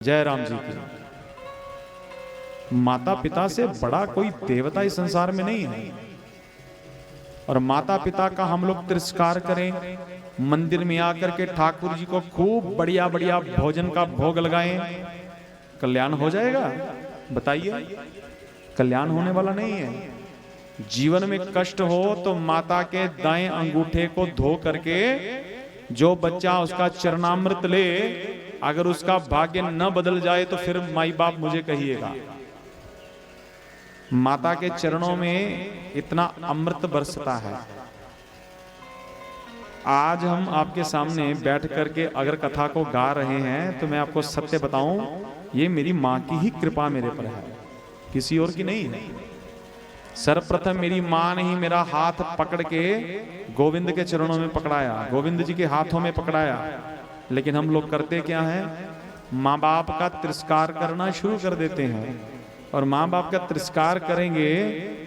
जय राम जी की। माता पिता से बड़ा कोई देवता इस संसार में नहीं है। और माता पिता का हम लोग तिरस्कार करें, मंदिर में आकर के ठाकुर जी को खूब बढ़िया बढ़िया भोजन का भोग लगाएं, कल्याण हो जाएगा? बताइए, कल्याण होने वाला नहीं है। जीवन में कष्ट हो तो माता के दाएं अंगूठे को धो करके जो बच्चा उसका चरणामृत ले, अगर उसका भाग्य न बदल जाए तो फिर माई बाप मुझे कहिएगा। माता के चरणों में इतना अमृत बरसता है। आज हम आपके सामने बैठ करके अगर कथा को गा रहे हैं तो मैं आपको सत्य बताऊं, ये मेरी माँ की ही कृपा मेरे पर है, किसी और की नहीं है। सर्वप्रथम मेरी माँ ने ही मेरा हाथ पकड़ के गोविंद के चरणों में पकड़ाया, गोविंद जी के हाथों में पकड़ाया। लेकिन हम लोग करते क्या हैं? माँ बाप का तिरस्कार करना शुरू कर देते हैं। और माँ बाप का तिरस्कार करेंगे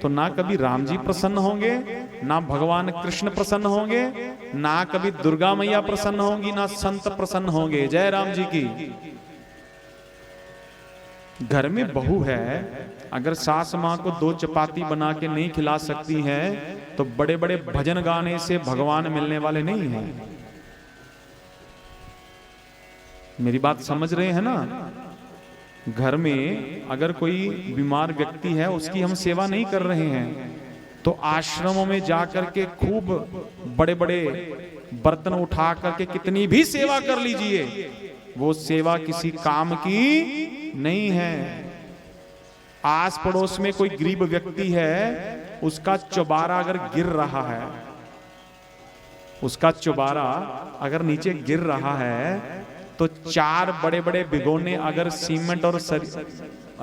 तो ना कभी राम जी प्रसन्न होंगे, ना भगवान कृष्ण प्रसन्न होंगे, ना कभी दुर्गा मैया प्रसन्न होंगी, ना संत प्रसन्न होंगे। जय राम जी की। घर में बहू है, अगर सास माँ को 2 चपाती बना के नहीं खिला सकती है तो बड़े बड़े भजन गाने से भगवान मिलने वाले नहीं हैं। मेरी बात समझ रहे हैं ना? घर में अगर कोई बीमार व्यक्ति है, उसकी हम सेवा नहीं कर रहे हैं तो आश्रमों में जाकर के खूब बड़े बड़े बर्तन उठा करके कितनी भी सेवा कर लीजिए, वो सेवा किसी काम की नहीं है। आस पड़ोस में कोई गरीब व्यक्ति है, उसका चौबारा अगर गिर रहा है, उसका चौबारा अगर नीचे गिर रहा है तो 4 बड़े बड़े भिगोने अगर सीमेंट और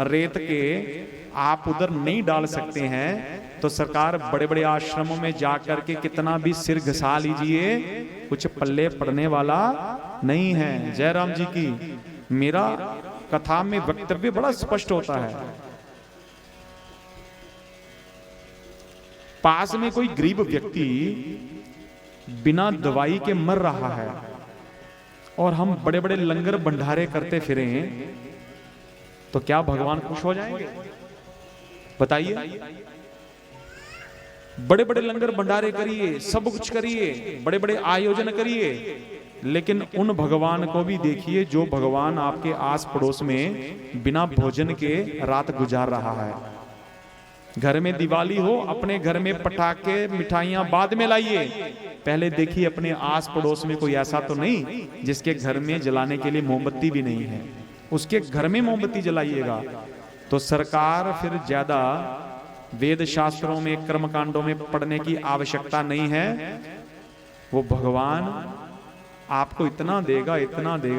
रेत के आप उधर नहीं डाल सकते हैं तो सरकार बड़े बड़े आश्रमों में जाकर के कितना भी सिर घसा लीजिए, कुछ पल्ले पड़ने वाला नहीं है। जय राम जी की। मेरा कथा में वक्तव्य बड़ा स्पष्ट होता है। पास में कोई गरीब व्यक्ति बिना दवाई के मर रहा है और हम बड़े बड़े लंगर भंडारे करते फिरें तो क्या भगवान खुश हो जाएंगे? बताइए। बड़े बड़े लंगर भंडारे करिए, सब कुछ करिए, बड़े बड़े आयोजन करिए, लेकिन उन भगवान को भी देखिए जो भगवान आपके आस पड़ोस में बिना भोजन के रात गुजार रहा है। घर में दिवाली हो, अपने घर में पटाखे मिठाइयां बाद में लाइए, पहले देखिए अपने आस पड़ोस में कोई ऐसा तो नहीं जिसके घर में जलाने के लिए मोमबत्ती भी नहीं है, उसके घर में मोमबत्ती जलाइएगा। तो सरकार फिर ज्यादा वेद शास्त्रों में कर्मकांडों में पढ़ने की आवश्यकता नहीं है। वो भगवान आपको इतना देगा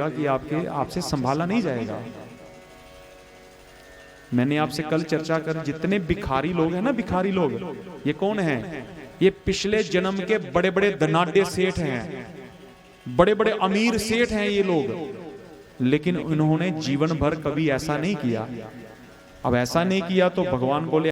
कि आपसे संभाला नहीं जाएगा। मैंने आपसे कल चर्चा कर, जितने भिखारी लोग हैं ना, भिखारी लोग, ये कौन हैं? ये पिछले जन्म के बड़े बड़े धनाढ्य सेठ हैं, बड़े बड़े अमीर सेठ हैं ये लोग, लेकिन उन्होंने जीवन भर कभी ऐसा नहीं किया। अब ऐसा नहीं किया तो भगवान बोले